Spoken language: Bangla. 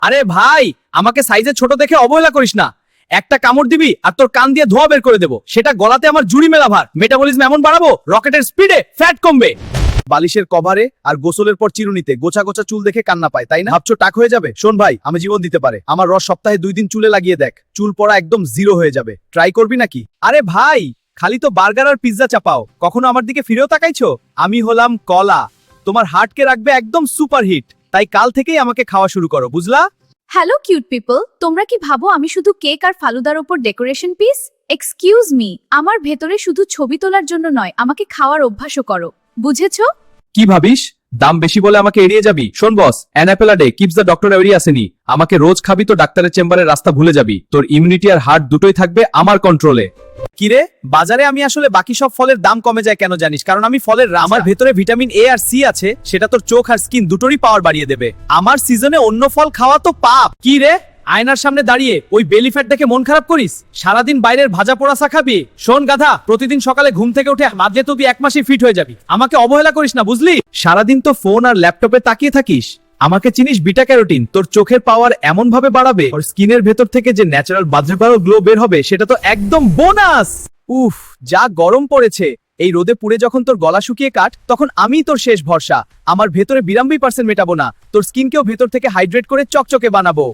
আরে ভাই, আমাকে সাইজে ছোট দেখে অবহেলা করিস না। একটা কামড় দিবি আর তোর কান দিয়ে ধোয়া বের করে দেবো, সেটা গলাতে আমার জুড়ি মেলা ভার। মেটাবলিজম এমন বাড়াবো, রকেটের স্পিডে ফ্যাট কমবে। বালিশের কভারে আর গোসলের পর চিরুনিতে গোছা গোছা চুল দেখে কান্না পায়, তাই না? ভাবছো টাক হয়ে যাবে? শোন ভাই, আমি জীবন দিতে পারে আমার রস সপ্তাহে 2 দিন চুলে লাগিয়ে দেখ, চুল পড়া একদম জিরো হয়ে যাবে। ট্রাই করবি নাকি? আরে ভাই, খালি তো বার্গার আর পিৎজা চাপাও, কখনো আমার দিকে ফিরেও তাকাইছো? আমি হলাম কলা, তোমার হার্টকে রাখবে একদম সুপার হিট। তাই কাল থেকেই আমাকে খাওয়া শুরু করো, বুঝলা? হ্যালো কিউট পিপল, তোমরা কি ভাবো আমি শুধু কেক আর ফালুদার উপর ডেকোরেশন পিস? এক্সকিউজ মি, আমার ভেতরে শুধু ছবি তোলার জন্য নয়, আমাকে খাওয়ার অভ্যাসও করো, বুঝেছো? কি ভাবিস দাম বেশি বলে আমাকে এড়িয়ে যাবি? শোন boss, an apple a day keeps the doctor away আসেনি। আমাকে রোজ খাবি তো ডাক্তারের চেম্বারের রাস্তা ভুলে যাবি। তোর ইমিউনিটি আর হার্ট দুটোই থাকবে আমার কন্ট্রোলে। কিরে, বাজারে আমি আসলে বাকি সব ফলের দাম কমে যায় কেন জানিস? কারণ আমি ফলের আমার ভেতরে ভিটামিন এ আর সি আছে, সেটা তোর চোখ আর স্কিন দুটোরই পাওয়ার বাড়িয়ে দেবে। আমার সিজনে অন্য ফল খাওয়া তো পাপ। কি রে, আয়নার সামনে দাঁড়িয়ে ওই বেলি ফ্যাট দেখে মন খারাপ করিস? সারাদিন বাইরের ভাজা পোড়া চা খাবি? শোন গাধা, প্রতিদিন সকালে ঘুম থেকে উঠে মাঝে তুই 1 মাসে ফিট হয়ে যাবি। আমাকে অবহেলা করিস না, বুঝলি? সারাদিন তো ফোন আর ল্যাপটপে তাকিয়ে থাকিস। আমাকে চিনিস? বিটা ক্যারোটিন তোর চোখের পাওয়ার এমন ভাবে বাড়াবে, ওর স্কিনের ভেতর থেকে যে ন্যাচারাল বাজেপারো গ্লো বের হবে, সেটা তো একদম বোনাস। উফ, যা গরম পড়েছে! এই রোদে পুড়ে যখন তোর গলা শুকিয়ে কাট, তখন আমিই তোর শেষ ভরসা। আমার ভেতরে 92% মেটাবো না, তোর স্কিনকেও ভেতর থেকে হাইড্রেট করে চকচকে বানাবো।